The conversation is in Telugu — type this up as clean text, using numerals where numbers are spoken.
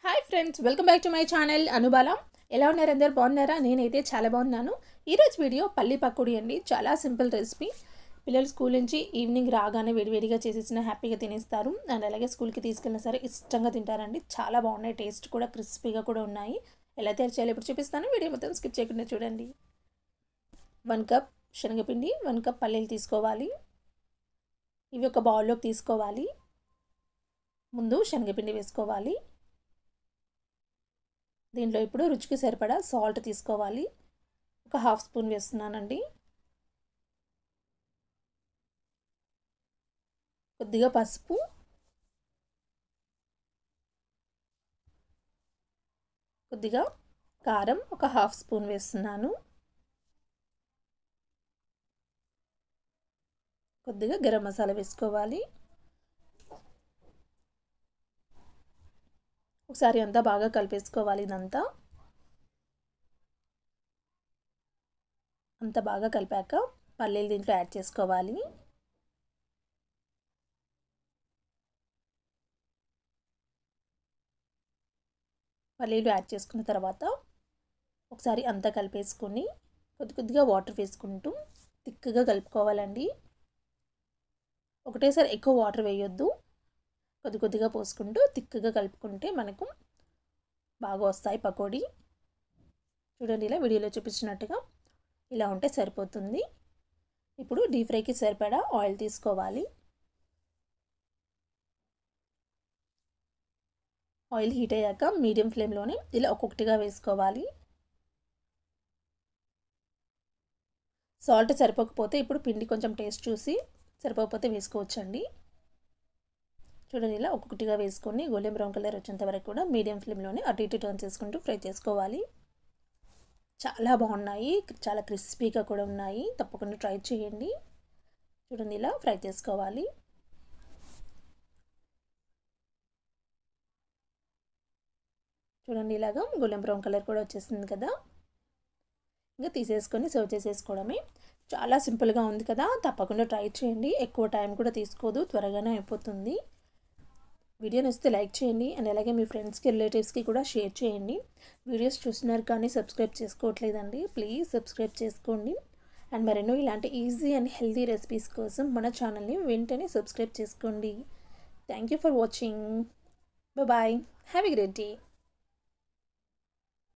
Hi friends, welcome back to my channel Anubala. ఎలా ఉన్నారు? అందరు బాగున్నారా? నేనైతే చాలా బాగున్నాను. ఈరోజు వీడియో పల్లి పకోడీ అండి. చాలా సింపుల్ రెసిపీ. పిల్లలు స్కూల్ నుంచి ఈవినింగ్ రాగానే వేడివేడిగా చేసేసిన హ్యాపీగా తినేస్తారు. అండ్ అలాగే స్కూల్కి తీసుకెళ్ళినా సరే ఇష్టంగా తింటారండి. చాలా బాగున్నాయి, టేస్ట్ కూడా క్రిస్పీగా కూడా ఉన్నాయి. ఎలా తయారు చేయాలో ఇప్పుడు చూపిస్తాను. వీడియో మొత్తం స్కిప్ చేయకుండా చూడండి. 1 కప్ శనగపిండి, 1 కప్ పల్లీలు తీసుకోవాలి. ఇవి ఒక బౌల్లోకి తీసుకోవాలి. ముందు శనగపిండి వేసుకోవాలి. దీంట్లో ఇప్పుడు రుచికి సరిపడా సాల్ట్ తీసుకోవాలి. ఒక 1/2 స్పూన్ వేస్తున్నానండి. కొద్దిగా పసుపు, కొద్దిగా కారం ఒక 1/2 స్పూన్ వేస్తున్నాను. కొద్దిగా గరం మసాలా వేసుకోవాలి. ఒకసారి అంతా బాగా కలిపేసుకోవాలి. అంతా బాగా కలిపాక పల్లీలు దీంట్లో యాడ్ చేసుకోవాలి. పల్లీలు యాడ్ చేసుకున్న తర్వాత ఒకసారి అంతా కలిపేసుకొని కొద్దిగా వాటర్ వేసుకుంటూ తిక్కగా కలుపుకోవాలండి. ఒకటేసారి ఎక్కువ వాటర్ వేయొద్దు. కొద్దిగా పోసుకుంటూ తిక్కగా కలుపుకుంటే మనకు బాగా వస్తాయి పకోడీ. చూడండి, ఇలా వీడియోలో చూపించినట్టుగా ఇలా ఉంటే సరిపోతుంది. ఇప్పుడు డీప్ ఫ్రైకి సరిపడా ఆయిల్ తీసుకోవాలి. ఆయిల్ హీట్ అయ్యాక మీడియం ఫ్లేమ్లోనే ఇలా ఒక్కొక్కటిగా వేసుకోవాలి. సాల్ట్ సరిపోకపోతే ఇప్పుడు పిండి కొంచెం టేస్ట్ చూసి సరిపోకపోతే వేసుకోవచ్చండి. చూడండి, ఇలా ఒక్కొక్కటిగా వేసుకొని గోల్డెన్ బ్రౌన్ కలర్ వచ్చేంత వరకు కూడా మీడియం ఫ్లేమ్లోనే అటు ఇటు టర్న్ చేసుకుంటూ ఫ్రై చేసుకోవాలి. చాలా బాగున్నాయి, చాలా క్రిస్పీగా కూడా ఉన్నాయి. తప్పకుండా ట్రై చేయండి. చూడండి, ఇలా ఫ్రై చేసుకోవాలి. చూడండి, ఇలాగా గోల్డెన్ బ్రౌన్ కలర్ కూడా వచ్చేసింది కదా. ఇంకా తీసేసుకొని సర్వ్ చేసేసుకోవడమే. చాలా సింపుల్గా ఉంది కదా, తప్పకుండా ట్రై చేయండి. ఎక్కువ టైం కూడా తీసుకోదు, త్వరగానే అయిపోతుంది. వీడియో నచ్చితే లైక్ చేయండి. అండ్ అలాగే మీ ఫ్రెండ్స్కి, రిలేటివ్స్కి కూడా షేర్ చేయండి. వీడియోస్ చూస్తున్నారు కానీ సబ్స్క్రైబ్ చేసుకోవట్లేదండి, ప్లీజ్ సబ్స్క్రైబ్ చేసుకోండి. అండ్ మరెన్నో ఇలాంటి ఈజీ అండ్ హెల్తీ రెసిపీస్ కోసం మన ఛానల్ని వెంటనే సబ్స్క్రైబ్ చేసుకోండి. Thank you for watching. Bye. Have a great day.